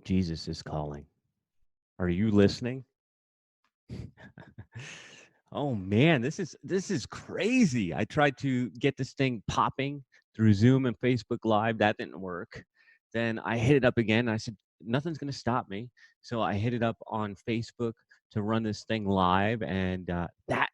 Jesus is calling. Are you listening? Oh man, this is crazy. I tried to get this thing popping through Zoom and Facebook Live. That didn't work. Then I hit it up again. I said, nothing's going to stop me. So I hit it up on Facebook to run this thing live, and that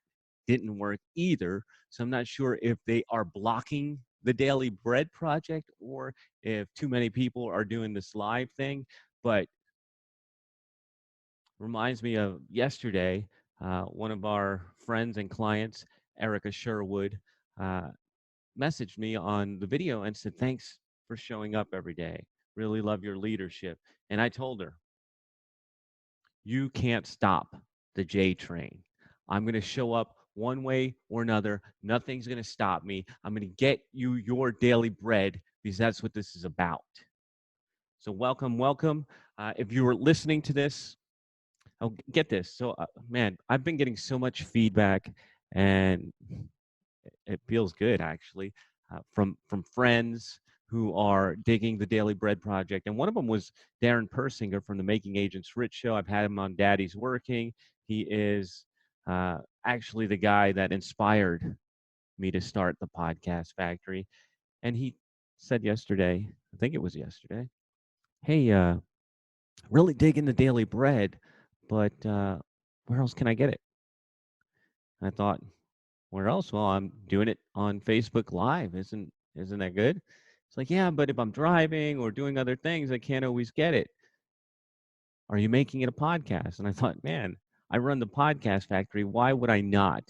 didn't work either. So I'm not sure if they are blocking the Daily Bread Project or if too many people are doing this live thing. But reminds me of yesterday. One of our friends and clients, Erica Sherwood, uh, messaged me on the video and said, "Thanks for showing up every day. Really love your leadership." And I told her, "You can't stop the J train. I'm going to show up one way or another. Nothing's going to stop me. I'm going to get you your daily bread because that's what this is about." So, welcome, welcome. If you were listening to this, oh, get this. So, man, I've been getting so much feedback, and it feels good actually, from friends who are digging the Daily Bread Project. And one of them was Darren Persinger from the Making Agents Rich show. I've had him on Daddy's Working. He is actually the guy that inspired me to start the podcast factory. And he said yesterday, I think it was yesterday, "Hey, really digging the Daily Bread, but where else can I get it?" And I thought, where else? Well, I'm doing it on Facebook Live. Isn't that good? It's like, yeah, but if I'm driving or doing other things, I can't always get it. Are you making it a podcast? And I thought, man, I run the podcast factory. Why would I not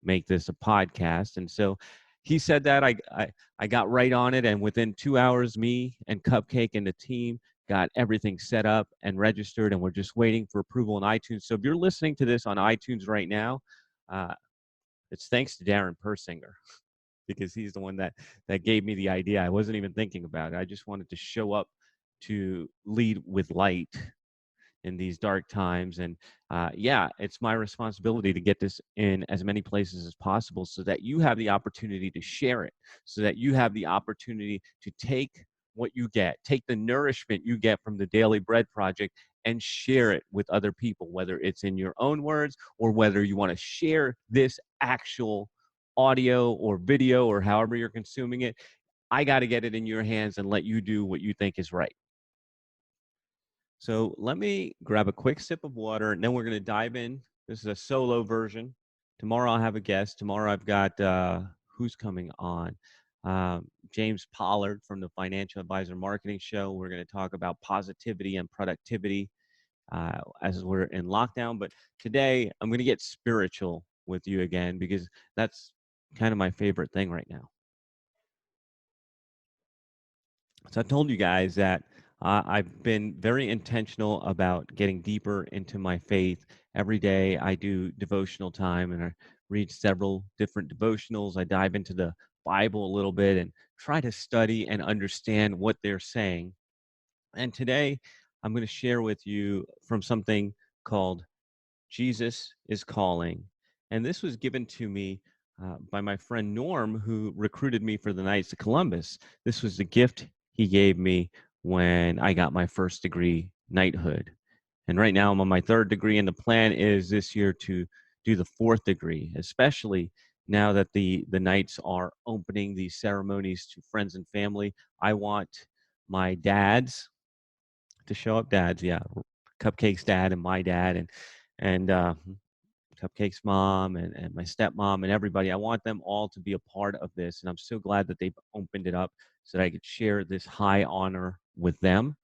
make this a podcast? And so he said that I got right on it. And within 2 hours, me and Cupcake and the team got everything set up and registered. And we're just waiting for approval on iTunes. So if you're listening to this on iTunes right now, uh, it's thanks to Darren Persinger because he's the one that gave me the idea. I wasn't even thinking about it. I just wanted to show up to lead with light in these dark times. And yeah, it's my responsibility to get this in as many places as possible so that you have the opportunity to share it, so that you have the opportunity to take what you get, take the nourishment you get from the Daily Bread Project and share it with other people, whether it's in your own words or whether you want to share this actual audio or video or however you're consuming it. I got to get it in your hands and let you do what you think is right. So let me grab a quick sip of water, and then we're going to dive in. This is a solo version. Tomorrow I'll have a guest. Tomorrow I've got who's coming on? James Pollard from the Financial Advisor Marketing Show. We're going to talk about positivity and productivity as we're in lockdown. But today I'm going to get spiritual with you again because that's kind of my favorite thing right now. So I told you guys that I've been very intentional about getting deeper into my faith. Every day I do devotional time and I read several different devotionals. I dive into the Bible a little bit and try to study and understand what they're saying. And today I'm going to share with you from something called Jesus is Calling. And this was given to me by my friend Norm, who recruited me for the Knights of Columbus. This was the gift he gave me when I got my first degree, knighthood. And right now I'm on my third degree, and the plan is this year to do the fourth degree, especially now that the Knights are opening these ceremonies to friends and family. I want my dads to show up. Dads, yeah, Cupcake's dad and my dad, and Cupcake's mom and my stepmom and everybody. I want them all to be a part of this. And I'm so glad that they've opened it up so that I could share this high honor with them.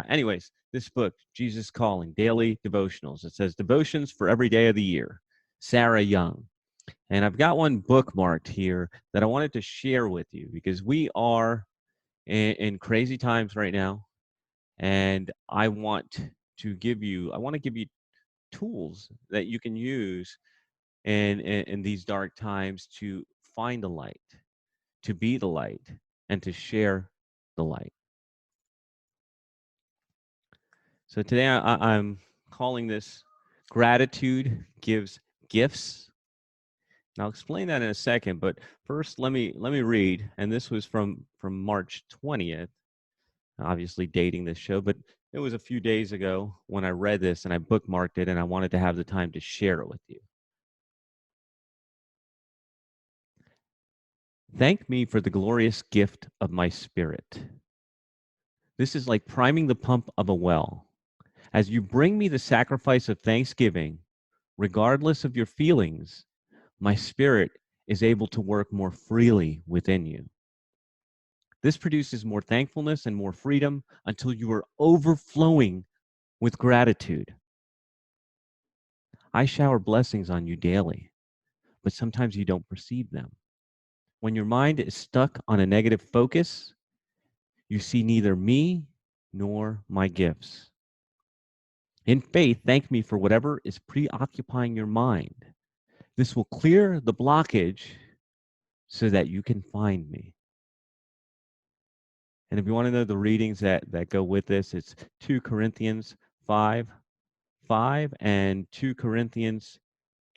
Anyways, this book, Jesus Calling, Daily Devotionals. It says devotions for every day of the year. Sarah Young. And I've got one bookmarked here that I wanted to share with you because we are in crazy times right now. And I want to give you tools that you can use in these dark times to find the light, to be the light, and to share the light. So today I'm calling this Gratitude Gives Gifts. And I'll explain that in a second, but first let me read. And this was from March 20th, obviously dating this show, but It was a few days ago when I read this and I bookmarked it and I wanted to have the time to share it with you. Thank me for the glorious gift of my spirit. This is like priming the pump of a well. As you bring me the sacrifice of thanksgiving, regardless of your feelings, my spirit is able to work more freely within you. This produces more thankfulness and more freedom until you are overflowing with gratitude. I shower blessings on you daily, but sometimes you don't perceive them. When your mind is stuck on a negative focus, you see neither me nor my gifts. In faith, thank me for whatever is preoccupying your mind. This will clear the blockage so that you can find me. And if you want to know the readings that go with this, it's 2 Corinthians 5:5 and 2 Corinthians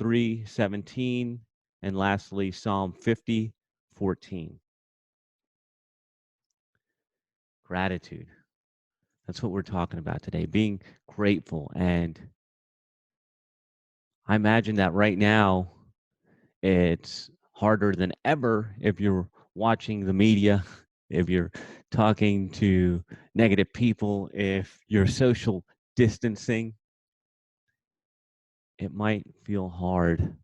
3:17, and lastly, Psalm 50:14. Gratitude. That's what we're talking about today, being grateful. And I imagine that right now it's harder than ever if you're watching the media, if you're talking to negative people, if you're social distancing. It might feel hard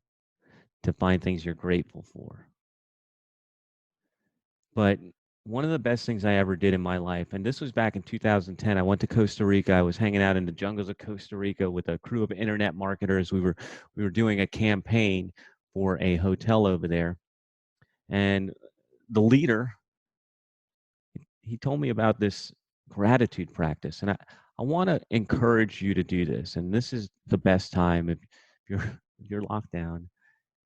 to find things you're grateful for. But one of the best things I ever did in my life, and this was back in 2010, I went to Costa Rica. I was hanging out in the jungles of Costa Rica with a crew of internet marketers. We were doing a campaign for a hotel over there, and the leader, he told me about this gratitude practice, and I want to encourage you to do this. And this is the best time if you're if you're locked down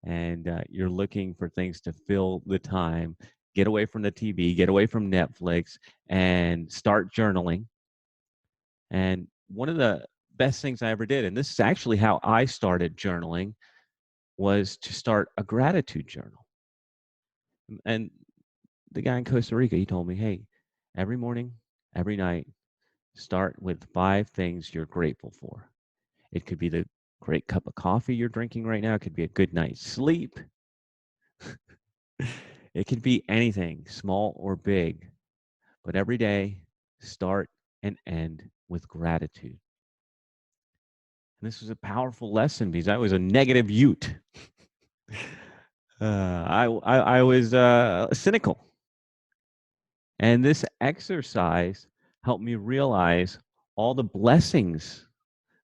and you're looking for things to fill the time, get away from the TV, get away from Netflix, and start journaling. And one of the best things I ever did, and this is actually how I started journaling, was to start a gratitude journal. And the guy in Costa Rica, he told me, hey, every morning, every night, start with 5 things you're grateful for. It could be the great cup of coffee you're drinking right now, it could be a good night's sleep. It could be anything, small or big, but every day, start and end with gratitude. And this was a powerful lesson because I was a negative Ute. I was cynical. And this exercise helped me realize all the blessings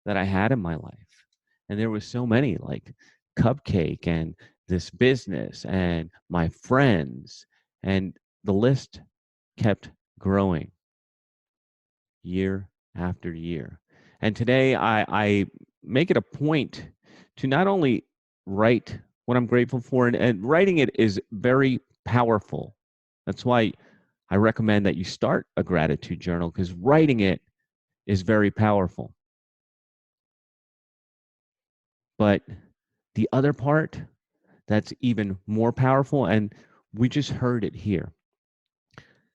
that I had in my life. And there was so many, like Cupcake and this business and my friends, and the list kept growing year after year. And today I make it a point to not only write what I'm grateful for, and writing it is very powerful. That's why I recommend that you start a gratitude journal, because writing it is very powerful. But the other part that's even more powerful, and we just heard it here,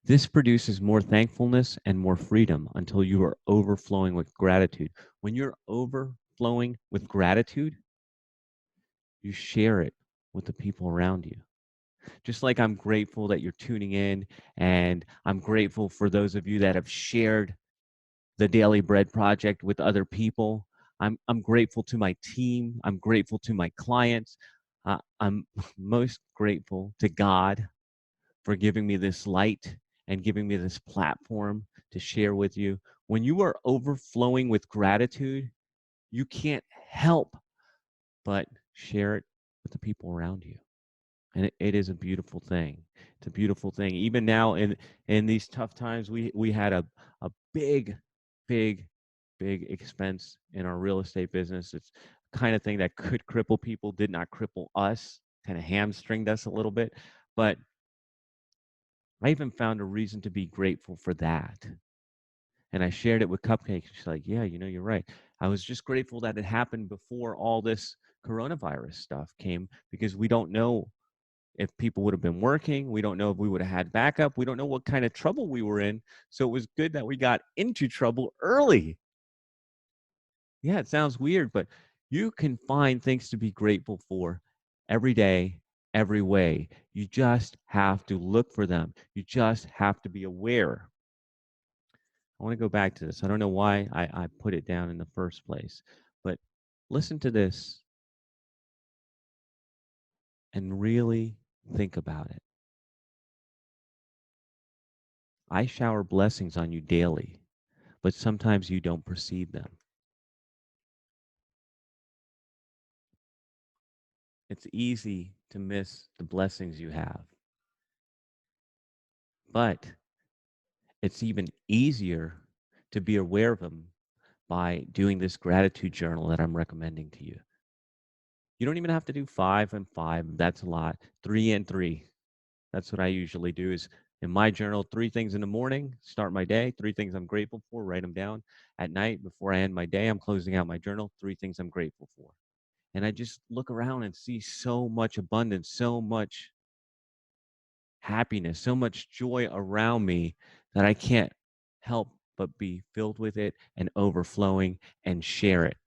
this produces more thankfulness and more freedom until you are overflowing with gratitude. When you're overflowing with gratitude, you share it with the people around you. Just like I'm grateful that you're tuning in, and I'm grateful for those of you that have shared the Daily Bread Project with other people. I'm grateful to my team. I'm grateful to my clients. I'm most grateful to God for giving me this light and giving me this platform to share with you. When you are overflowing with gratitude, you can't help but share it with the people around you. And it is a beautiful thing. It's a beautiful thing. Even now in these tough times, we had a big, big, big expense in our real estate business. It's the kind of thing that could cripple people, did not cripple us, kind of hamstringed us a little bit. But I even found a reason to be grateful for that. And I shared it with Cupcake. She's like, yeah, you're right. I was just grateful that it happened before all this coronavirus stuff came, because we don't know if people would have been working. We don't know if we would have had backup. We don't know what kind of trouble we were in. So it was good that we got into trouble early. Yeah, it sounds weird, but you can find things to be grateful for every day, every way. You just have to look for them. You just have to be aware. I want to go back to this. I don't know why I put it down in the first place, but listen to this and really think about it. I shower blessings on you daily, but sometimes you don't perceive them. It's easy to miss the blessings you have, but it's even easier to be aware of them by doing this gratitude journal that I'm recommending to you. You don't even have to do 5 and 5. That's a lot. 3 and 3. That's what I usually do is in my journal, 3 things in the morning, start my day, 3 things I'm grateful for, write them down. At night, before I end my day, I'm closing out my journal, 3 things I'm grateful for. And I just look around and see so much abundance, so much happiness, so much joy around me that I can't help but be filled with it and overflowing and share it.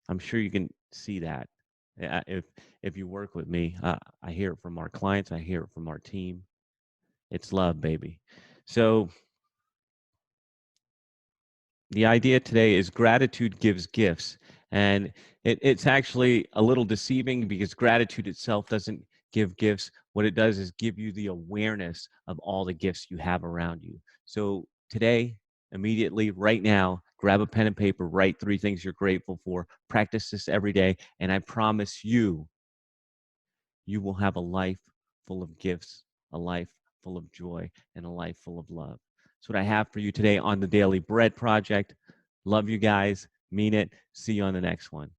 I'm sure you can see that. If you work with me, I hear it from our clients, I hear it from our team. It's love, baby. So the idea today is gratitude gives gifts. And it's actually a little deceiving because gratitude itself doesn't give gifts. What it does is give you the awareness of all the gifts you have around you. So today, immediately, right now, grab a pen and paper, write 3 things you're grateful for, practice this every day, and I promise you, you will have a life full of gifts, a life full of joy, and a life full of love. That's what I have for you today on the Daily Bread Project. Love you guys. Mean it. See you on the next one.